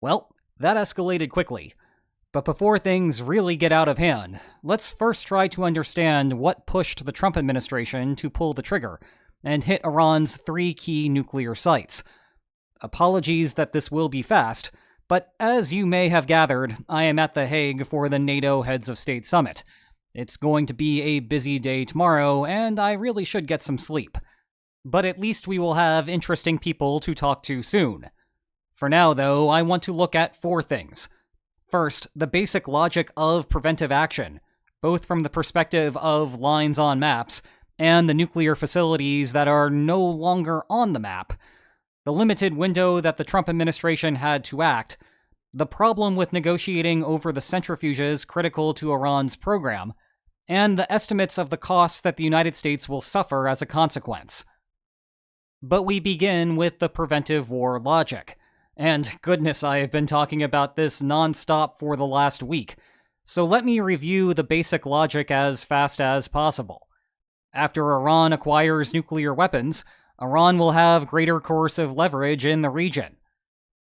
Well, that escalated quickly. But before things really get out of hand, let's first try to understand what pushed the Trump administration to pull the trigger and hit Iran's 3 key nuclear sites. Apologies that this will be fast, but as you may have gathered, I am at The Hague for the NATO Heads of State Summit. It's going to be a busy day tomorrow, and I really should get some sleep. But at least we will have interesting people to talk to soon. For now, though, I want to look at 4 things. First, the basic logic of preventive action, both from the perspective of lines on maps and the nuclear facilities that are no longer on the map, the limited window that the Trump administration had to act, the problem with negotiating over the centrifuges critical to Iran's program, and the estimates of the costs that the United States will suffer as a consequence. But we begin with the preventive war logic. And goodness, I have been talking about this non-stop for the last week, so let me review the basic logic as fast as possible. After Iran acquires nuclear weapons, Iran will have greater coercive leverage in the region.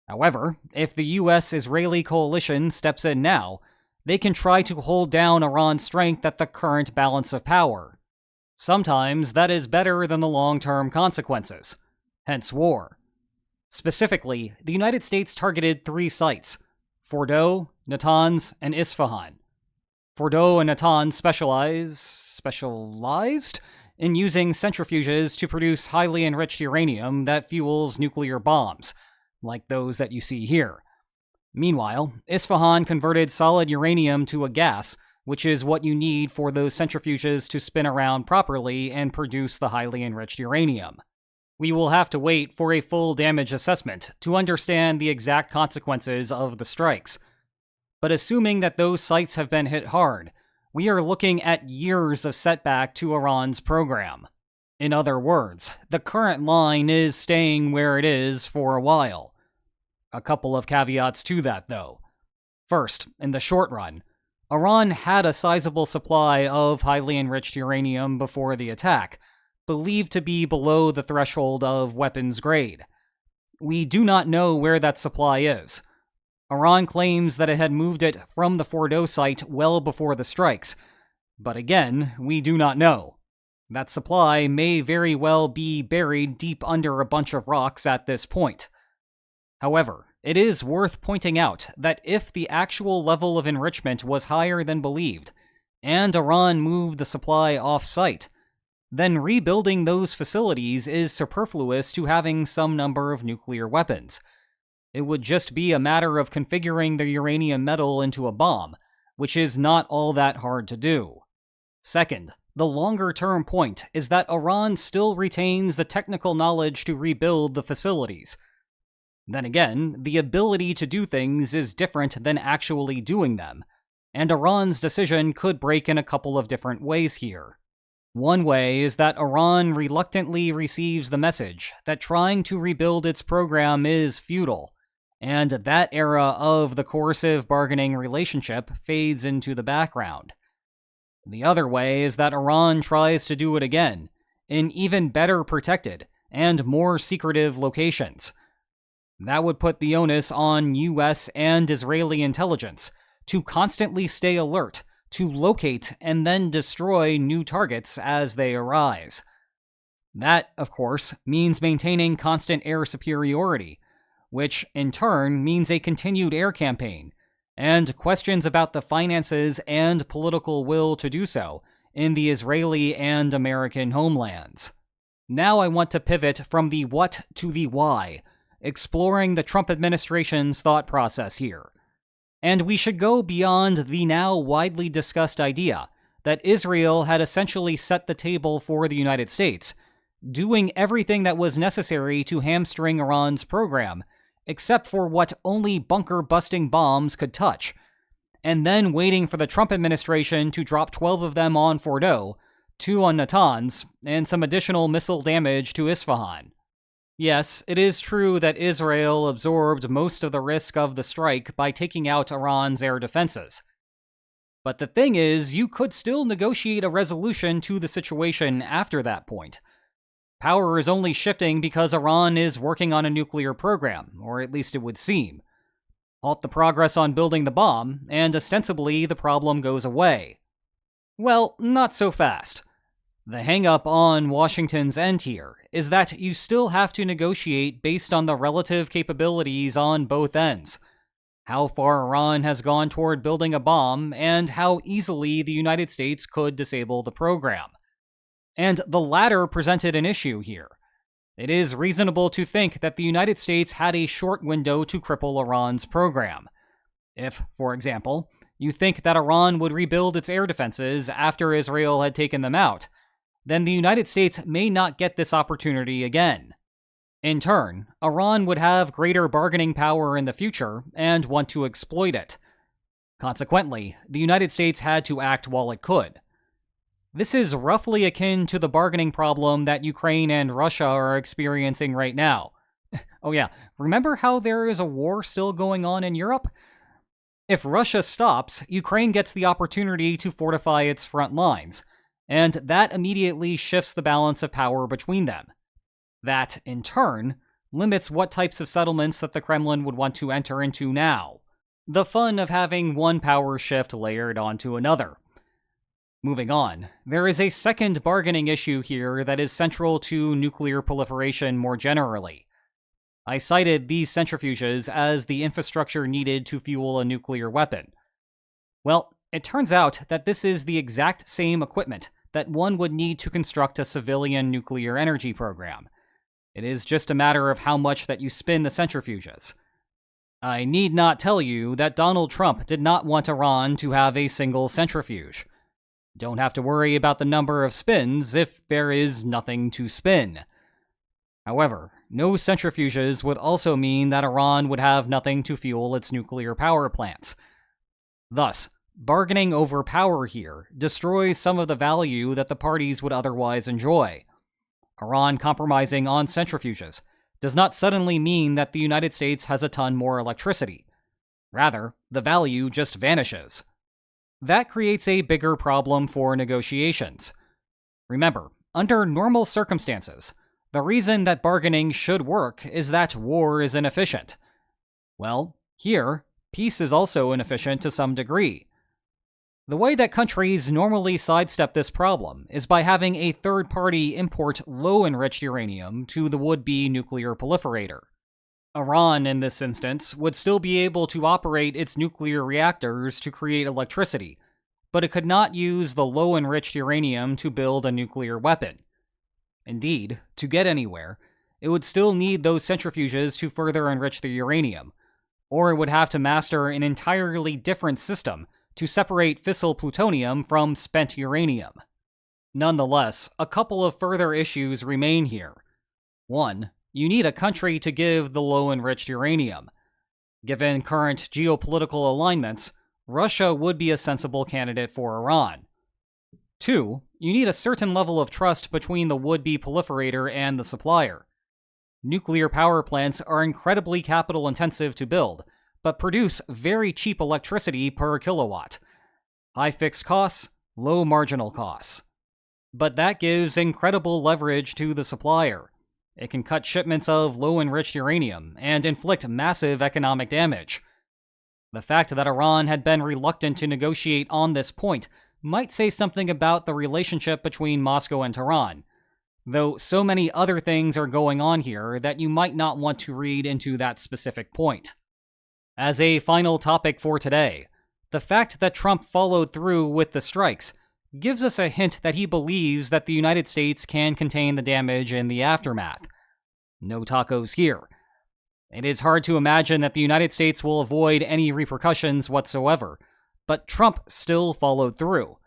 However, if the US-Israeli coalition steps in now, they can try to hold down Iran's strength at the current balance of power. Sometimes that is better than the long-term consequences, hence war. Specifically, the United States targeted 3 sites: Fordow, Natanz, and Isfahan. Fordow and Natanz specialized in using centrifuges to produce highly enriched uranium that fuels nuclear bombs, like those that you see here. Meanwhile, Isfahan converted solid uranium to a gas, which is what you need for those centrifuges to spin around properly and produce the highly enriched uranium. We will have to wait for a full damage assessment to understand the exact consequences of the strikes. But assuming that those sites have been hit hard, we are looking at years of setback to Iran's program. In other words, the current line is staying where it is for a while. A couple of caveats to that, though. First, in the short run, Iran had a sizable supply of highly enriched uranium before the attack, believed to be below the threshold of weapons grade. We do not know where that supply is. Iran claims that it had moved it from the Fordow site well before the strikes, but again, we do not know. That supply may very well be buried deep under a bunch of rocks at this point. However, it is worth pointing out that if the actual level of enrichment was higher than believed, and Iran moved the supply off-site, then rebuilding those facilities is superfluous to having some number of nuclear weapons. It would just be a matter of configuring the uranium metal into a bomb, which is not all that hard to do. Second, the longer-term point is that Iran still retains the technical knowledge to rebuild the facilities. Then again, the ability to do things is different than actually doing them, and Iran's decision could break in a couple of different ways here. One way is that Iran reluctantly receives the message that trying to rebuild its program is futile, and that era of the coercive bargaining relationship fades into the background. The other way is that Iran tries to do it again, in even better protected and more secretive locations. That would put the onus on US and Israeli intelligence to constantly stay alert, to locate and then destroy new targets as they arise. That, of course, means maintaining constant air superiority, which in turn means a continued air campaign, and questions about the finances and political will to do so in the Israeli and American homelands. Now I want to pivot from the what to the why, exploring the Trump administration's thought process here. And we should go beyond the now widely discussed idea that Israel had essentially set the table for the United States, doing everything that was necessary to hamstring Iran's program, except for what only bunker-busting bombs could touch, and then waiting for the Trump administration to drop 12 of them on Fordow, 2 on Natanz, and some additional missile damage to Isfahan. Yes, it is true that Israel absorbed most of the risk of the strike by taking out Iran's air defenses. But the thing is, you could still negotiate a resolution to the situation after that point. Power is only shifting because Iran is working on a nuclear program, or at least it would seem. halt the progress on building the bomb, and ostensibly the problem goes away. Well, not so fast. The hang-up on Washington's end here is that you still have to negotiate based on the relative capabilities on both ends. How far Iran has gone toward building a bomb, and how easily the United States could disable the program. And the latter presented an issue here. It is reasonable to think that the United States had a short window to cripple Iran's program. If, for example, you think that Iran would rebuild its air defenses after Israel had taken them out, then the United States may not get this opportunity again. In turn, Iran would have greater bargaining power in the future and want to exploit it. Consequently, the United States had to act while it could. This is roughly akin to the bargaining problem that Ukraine and Russia are experiencing right now. Oh yeah, remember how there is a war still going on in Europe? If Russia stops, Ukraine gets the opportunity to fortify its front lines, and that immediately shifts the balance of power between them. That, in turn, limits what types of settlements that the Kremlin would want to enter into now. The fun of having one power shift layered onto another. Moving on, there is a second bargaining issue here that is central to nuclear proliferation more generally. I cited these centrifuges as the infrastructure needed to fuel a nuclear weapon. Well, it turns out that this is the exact same equipment that one would need to construct a civilian nuclear energy program. It is just a matter of how much that you spin the centrifuges. I need not tell you that Donald Trump did not want Iran to have a single centrifuge. Don't have to worry about the number of spins if there is nothing to spin. However, no centrifuges would also mean that Iran would have nothing to fuel its nuclear power plants. Thus, bargaining over power here destroys some of the value that the parties would otherwise enjoy. Iran compromising on centrifuges does not suddenly mean that the United States has a ton more electricity. Rather, the value just vanishes. That creates a bigger problem for negotiations. Remember, under normal circumstances, the reason that bargaining should work is that war is inefficient. Well, here, peace is also inefficient to some degree. The way that countries normally sidestep this problem is by having a third party import low-enriched uranium to the would-be nuclear proliferator. Iran, in this instance, would still be able to operate its nuclear reactors to create electricity, but it could not use the low-enriched uranium to build a nuclear weapon. Indeed, to get anywhere, it would still need those centrifuges to further enrich the uranium, or it would have to master an entirely different system to separate fissile plutonium from spent uranium. Nonetheless, a couple of further issues remain here. One, you need a country to give the low-enriched uranium. Given current geopolitical alignments, Russia would be a sensible candidate for Iran. Two, you need a certain level of trust between the would-be proliferator and the supplier. Nuclear power plants are incredibly capital-intensive to build, but produce very cheap electricity per kilowatt. High fixed costs, low marginal costs. But that gives incredible leverage to the supplier. It can cut shipments of low-enriched uranium and inflict massive economic damage. The fact that Iran had been reluctant to negotiate on this point might say something about the relationship between Moscow and Tehran, though so many other things are going on here that you might not want to read into that specific point. As a final topic for today, the fact that Trump followed through with the strikes gives us a hint that he believes that the United States can contain the damage in the aftermath. No tacos here. It is hard to imagine that the United States will avoid any repercussions whatsoever, but Trump still followed through.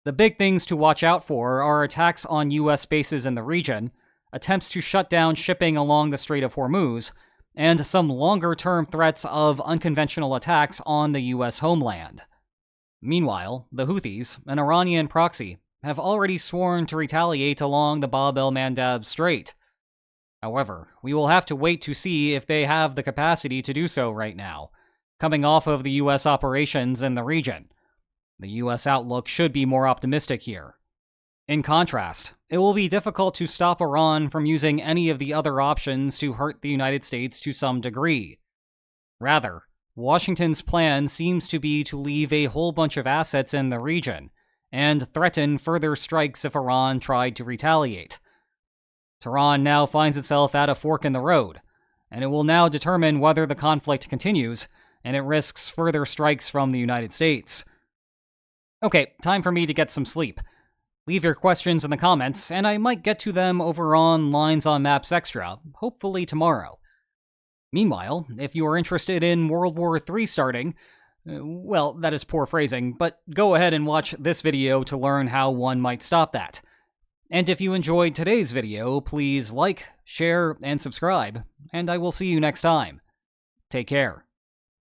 The big things to watch out for are attacks on U.S. bases in the region, attempts to shut down shipping along the Strait of Hormuz, and some longer-term threats of unconventional attacks on the U.S. homeland. Meanwhile, the Houthis, an Iranian proxy, have already sworn to retaliate along the Bab el-Mandab Strait. However, we will have to wait to see if they have the capacity to do so right now, coming off of the U.S. operations in the region. The U.S. outlook should be more optimistic here. In contrast, it will be difficult to stop Iran from using any of the other options to hurt the United States to some degree. Rather, Washington's plan seems to be to leave a whole bunch of assets in the region and threaten further strikes if Iran tried to retaliate. Tehran now finds itself at a fork in the road, and it will now determine whether the conflict continues and it risks further strikes from the United States. Okay, time for me to get some sleep. Leave your questions in the comments, and I might get to them over on Lines on Maps Extra, hopefully tomorrow. Meanwhile, if you are interested in World War III starting, well, that is poor phrasing, but go ahead and watch this video to learn how one might stop that. And if you enjoyed today's video, please like, share, and subscribe, and I will see you next time. Take care.